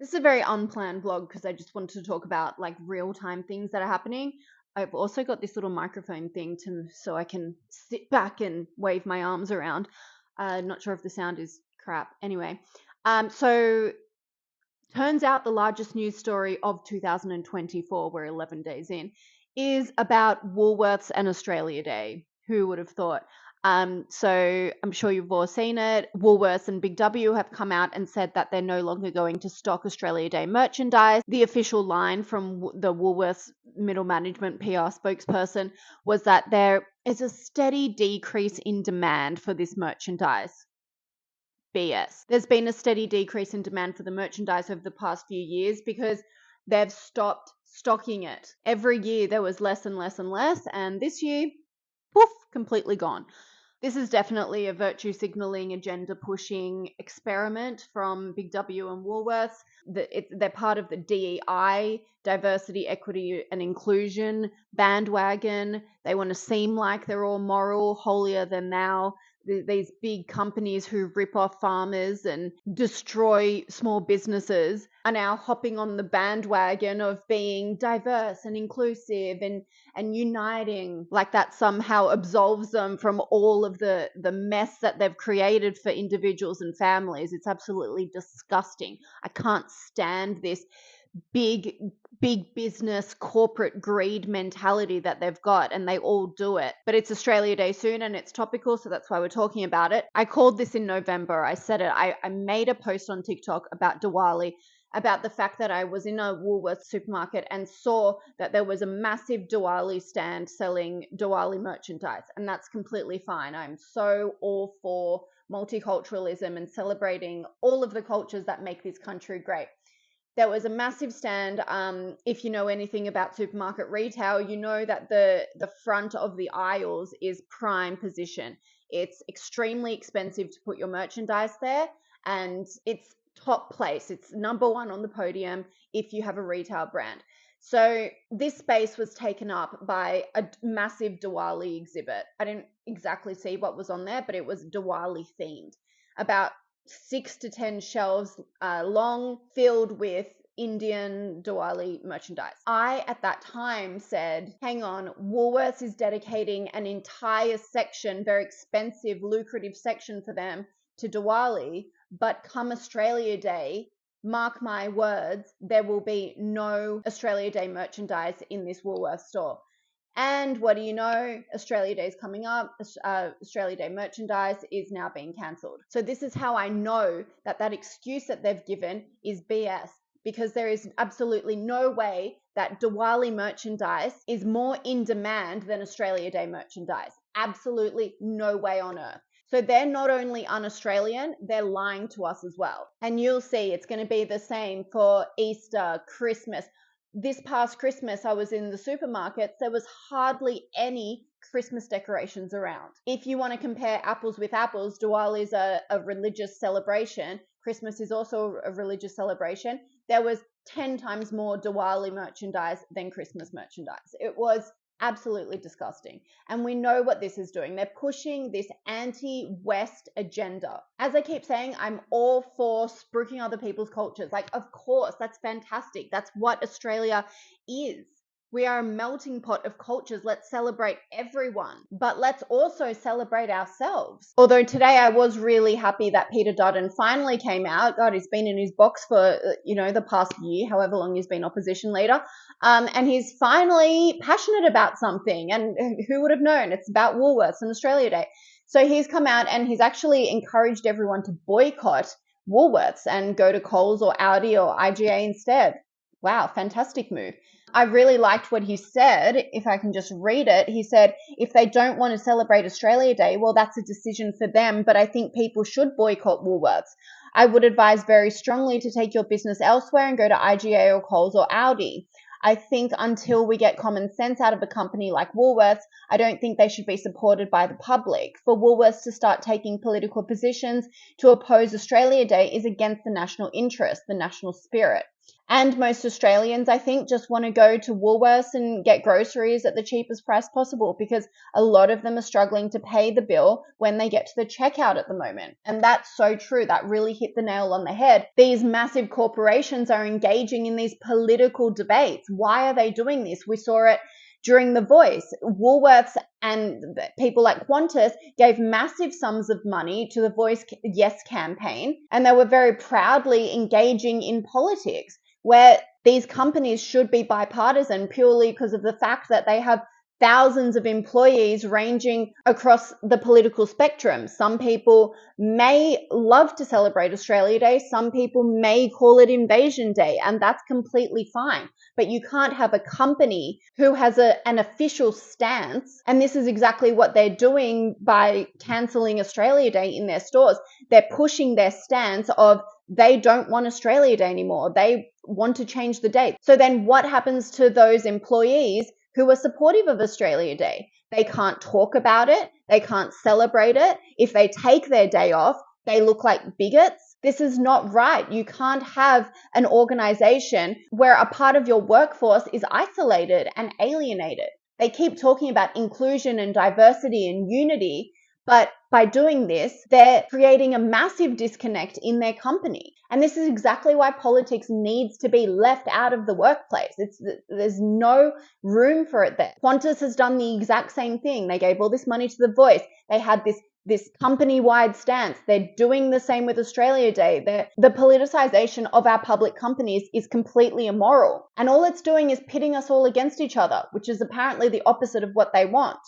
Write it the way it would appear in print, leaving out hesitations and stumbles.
This is a very unplanned vlog because I just wanted to talk about like real-time things that are happening. I've also got this little microphone thing so I can sit back and wave my arms around. Not sure if the sound is crap. Anyway, so turns out the largest news story of 2024, we're 11 days in, is about Woolworths and Australia Day. Who would have thought? So I'm sure you've all seen it. Woolworths and Big W have come out and said that they're no longer going to stock Australia Day merchandise. The official line from the Woolworths middle management PR spokesperson was that there is a steady decrease in demand for this merchandise. BS. There's been a steady decrease in demand for the merchandise over the past few years because they've stopped stocking it. Every year there was less and less and less, and this year, poof, completely gone. This is definitely a virtue signaling, agenda pushing experiment from Big W and Woolworths. They're part of the DEI, diversity, equity, and inclusion bandwagon. They want to seem like they're all moral, holier than thou. These big companies who rip off farmers and destroy small businesses are now hopping on the bandwagon of being diverse and inclusive and uniting, like that somehow absolves them from all of the mess that they've created for individuals and families. It's absolutely disgusting. I can't stand this big business corporate greed mentality that they've got, and they all do it. But it's Australia Day soon and it's topical, so that's why we're talking about it. I called this in November. I said it. I made a post on TikTok about Diwali, about the fact that I was in a Woolworths supermarket and saw that there was a massive Diwali stand selling Diwali merchandise, and that's completely fine. I'm so all for multiculturalism and celebrating all of the cultures that make this country great. There was a massive stand. If you know anything about supermarket retail, you know that the front of the aisles is prime position. It's extremely expensive to put your merchandise there, and it's top place. It's number one on the podium if you have a retail brand. So this space was taken up by a massive Diwali exhibit. I didn't exactly see what was on there, but it was Diwali themed. About 6 to 10 shelves long, filled with Indian Diwali merchandise. I, at that time, said, hang on, Woolworths is dedicating an entire section, very expensive, lucrative section for them to Diwali, but come Australia Day, mark my words, there will be no Australia Day merchandise in this Woolworths store. And what do you know? Australia Day is coming up. Australia Day merchandise is now being cancelled. So this is how I know that excuse that they've given is BS, because there is absolutely no way that Diwali merchandise is more in demand than Australia Day merchandise. Absolutely no way on earth. So they're not only un-Australian, they're lying to us as well. And you'll see it's going to be the same for Easter, Christmas. This past Christmas, I was in the supermarkets. There was hardly any Christmas decorations around. If you want to compare apples with apples, Diwali is a religious celebration. Christmas is also a religious celebration. There was 10 times more Diwali merchandise than Christmas merchandise. It was absolutely disgusting. And we know what this is doing. They're pushing this anti-West agenda. As I keep saying, I'm all for spruiking other people's cultures. Like, of course, that's fantastic. That's what Australia is. We are a melting pot of cultures. Let's celebrate everyone, but let's also celebrate ourselves. Although today I was really happy that Peter Dutton finally came out. God, he's been in his box for, the past year, however long he's been opposition leader. And he's finally passionate about something. And who would have known? It's about Woolworths and Australia Day. So he's come out and he's actually encouraged everyone to boycott Woolworths and go to Coles or Audi or IGA instead. Wow, fantastic move. I really liked what he said. If I can just read it, he said, if they don't want to celebrate Australia Day, well, that's a decision for them, but I think people should boycott Woolworths. I would advise very strongly to take your business elsewhere and go to IGA or Coles or Audi. I think until we get common sense out of a company like Woolworths, I don't think they should be supported by the public. For Woolworths to start taking political positions to oppose Australia Day is against the national interest, the national spirit. And most Australians, I think, just want to go to Woolworths and get groceries at the cheapest price possible because a lot of them are struggling to pay the bill when they get to the checkout at the moment. And that's so true. That really hit the nail on the head. These massive corporations are engaging in these political debates. Why are they doing this? We saw it during The Voice. Woolworths and people like Qantas gave massive sums of money to the Voice Yes campaign, and they were very proudly engaging in politics, where these companies should be bipartisan purely because of the fact that they have thousands of employees ranging across the political spectrum. Some people may love to celebrate Australia Day. Some people may call it Invasion Day, and that's completely fine. But you can't have a company who has an official stance, and this is exactly what they're doing by cancelling Australia Day in their stores. They're pushing their stance of they don't want Australia Day anymore. They want to change the date. So then what happens to those employees who are supportive of Australia Day? They can't talk about it. They can't celebrate it. If they take their day off, they look like bigots. This is not right. You can't have an organization where a part of your workforce is isolated and alienated. They keep talking about inclusion and diversity and unity, but by doing this, they're creating a massive disconnect in their company. And this is exactly why politics needs to be left out of the workplace. There's no room for it there. Qantas has done the exact same thing. They gave all this money to The Voice. They had this company-wide stance. They're doing the same with Australia Day. The politicization of our public companies is completely immoral. And all it's doing is pitting us all against each other, which is apparently the opposite of what they want.